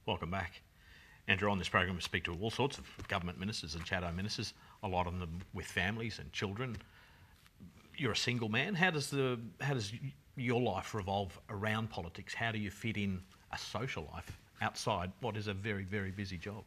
Welcome back. Andrew, on this program we speak to all sorts of government ministers and shadow ministers, a lot of them with families and children. You're a single man. How does your life revolve around politics? How do you fit in a social life outside what is a very, very busy job?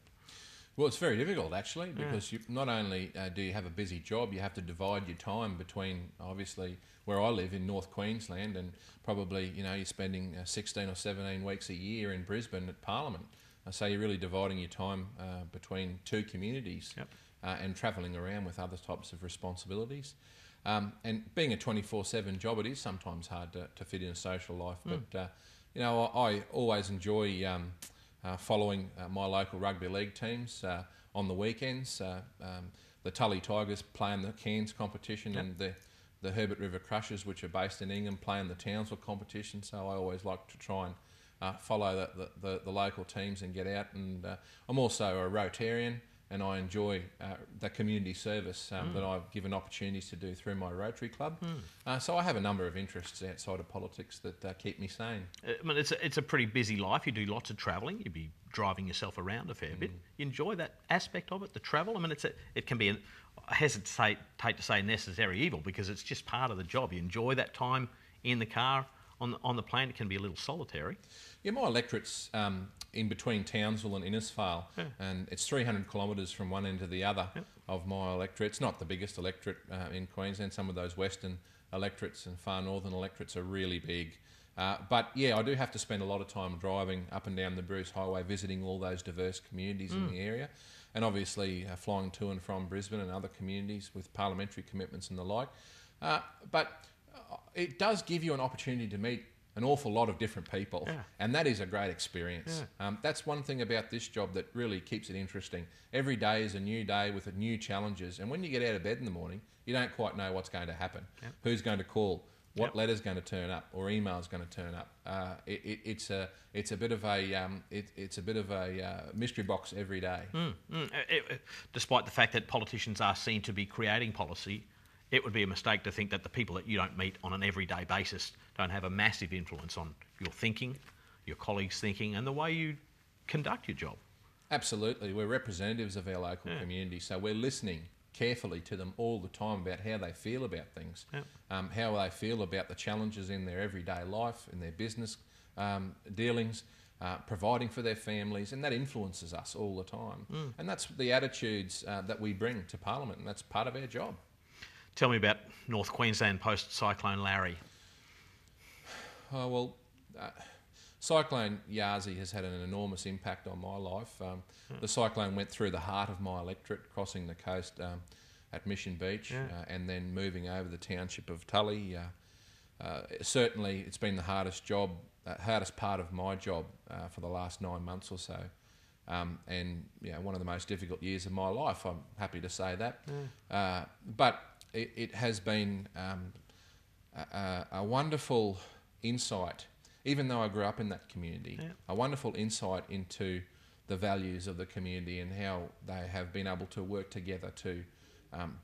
Well, it's very difficult actually, because you, not only do you have a busy job, you have to divide your time between, obviously, where I live in North Queensland, and probably you're spending 16 or 17 weeks a year in Brisbane at Parliament. So you're really dividing your time between two communities. Yep. And travelling around with other types of responsibilities. And being a 24/7 job, it is sometimes hard to fit in a social life. But I always enjoy following my local rugby league teams on the weekends. The Tully Tigers play in the Cairns competition, Yep. and the Herbert River Crushers, which are based in Ingham, play in the Townsville competition. So I always like to try and follow the local teams and get out. And I'm also a Rotarian, and I enjoy the community service that I've given opportunities to do through my Rotary Club. So I have a number of interests outside of politics that keep me sane. I mean, it's a pretty busy life. You do lots of travelling. You'd be driving yourself around a fair bit. You enjoy that aspect of it, the travel. I mean, it can be, I hesitate to say necessary evil, because it's just part of the job. You enjoy that time in the car, on the plane. It can be a little solitary. Yeah, my electorate's in between Townsville and Innisfail, and it's 300 kilometres from one end to the other of my electorate. It's not the biggest electorate in Queensland. Some of those western electorates and far northern electorates are really big. But yeah, I do have to spend a lot of time driving up and down the Bruce Highway, visiting all those diverse communities in the area, and obviously flying to and from Brisbane and other communities with parliamentary commitments and the like. But it does give you an opportunity to meet an awful lot of different people, and that is a great experience. That's one thing about this job that really keeps it interesting. Every day is a new day with new challenges, and when you get out of bed in the morning, you don't quite know what's going to happen, who's going to call, what letter's going to turn up, or email's going to turn up. It's a bit of a mystery box every day. Despite the fact that politicians are seen to be creating policy, it would be a mistake to think that the people that you don't meet on an everyday basis don't have a massive influence on your thinking, your colleagues' thinking, and the way you conduct your job. Absolutely. We're representatives of our local community, so we're listening carefully to them all the time about how they feel about things, how they feel about the challenges in their everyday life, in their business dealings, providing for their families, and that influences us all the time. And that's the attitudes that we bring to Parliament, and that's part of our job. Tell me about North Queensland post-Cyclone Larry. Cyclone Yasi has had an enormous impact on my life. The cyclone went through the heart of my electorate, crossing the coast at Mission Beach, and then moving over the township of Tully. Certainly, it's been the hardest part of my job for the last 9 months or so. And one of the most difficult years of my life, I'm happy to say that. But it has been a wonderful insight, even though I grew up in that community, a wonderful insight into the values of the community and how they have been able to work together to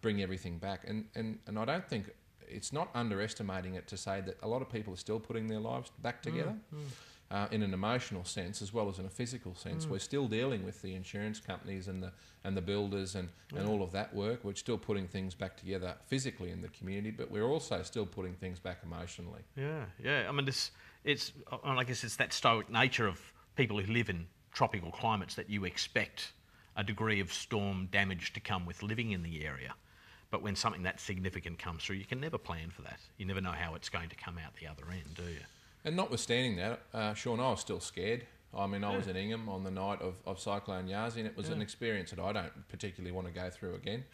bring everything back. And I don't think it's not underestimating it to say that a lot of people are still putting their lives back together. In an emotional sense as well as in a physical sense. We're still dealing with the insurance companies and the builders and all of that work. We're still putting things back together physically in the community, but we're also still putting things back emotionally. I mean, I guess it's that stoic nature of people who live in tropical climates that you expect a degree of storm damage to come with living in the area. But when something that significant comes through, you can never plan for that. You never know how it's going to come out the other end, do you? And notwithstanding that, Shaun, I was still scared. I mean, I was in Ingham on the night of Cyclone Yasi, and it was an experience that I don't particularly want to go through again.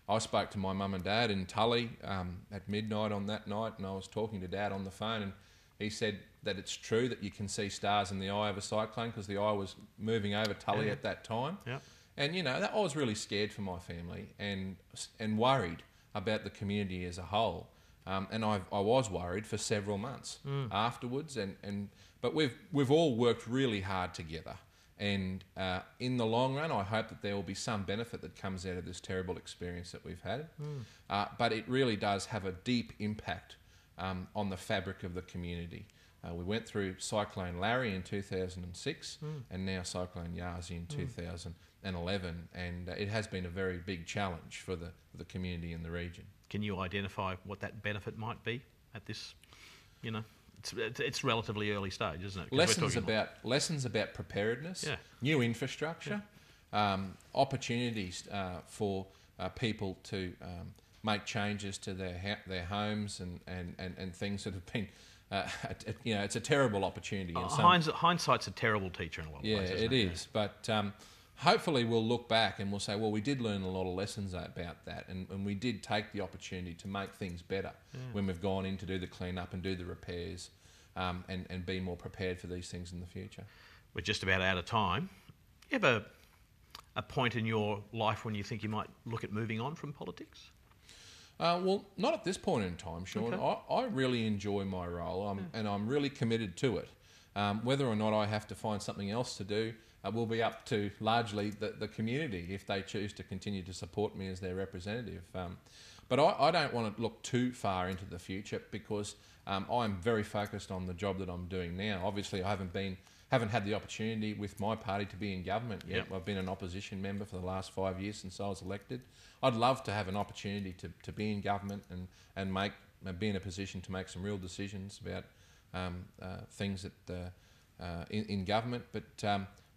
I spoke to my mum and dad in Tully at midnight on that night, and I was talking to Dad on the phone, and he said that it's true that you can see stars in the eye of a cyclone because the eye was moving over Tully at that time. And, I was really scared for my family and worried about the community as a whole. And I was worried for several months afterwards, but we've all worked really hard together, and in the long run, I hope that there will be some benefit that comes out of this terrible experience that we've had. But it really does have a deep impact on the fabric of the community. We went through Cyclone Larry in 2006 and now Cyclone Yasi in 2011, and it has been a very big challenge for the community in the region. Can you identify what that benefit might be at this, it's relatively early stage, isn't it? Lessons about preparedness, new infrastructure, opportunities for people to make changes to their homes and things that have been, it's a terrible opportunity. Hindsight's a terrible teacher in a lot of ways. Yeah, it is. But hopefully we'll look back and we'll say, well, we did learn a lot of lessons about that, and we did take the opportunity to make things better when we've gone in to do the clean-up and do the repairs, and be more prepared for these things in the future. We're just about out of time. You have a point in your life when you think you might look at moving on from politics? Well, not at this point in time, Shaun. Okay. I really enjoy my role, and I'm really committed to it. Whether or not I have to find something else to do will be up to largely the community if they choose to continue to support me as their representative. But I don't want to look too far into the future because I'm very focused on the job that I'm doing now. Obviously, I haven't had the opportunity with my party to be in government yet. I've been an opposition member for the last 5 years since I was elected. I'd love to have an opportunity to be in government and be in a position to make some real decisions about things in government.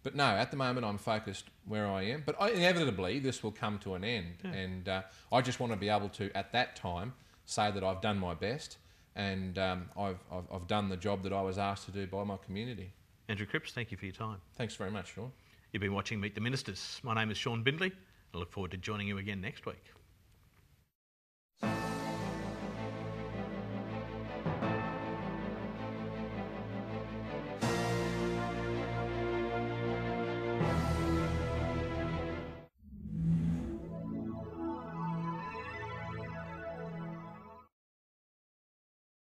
But no, at the moment I'm focused where I am. But inevitably this will come to an end, and I just want to be able to, at that time, say that I've done my best and I've done the job that I was asked to do by my community. Andrew Cripps, thank you for your time. Thanks very much, Shaun. You've been watching Meet the Ministers. My name is Shaun Bindley. I look forward to joining you again next week.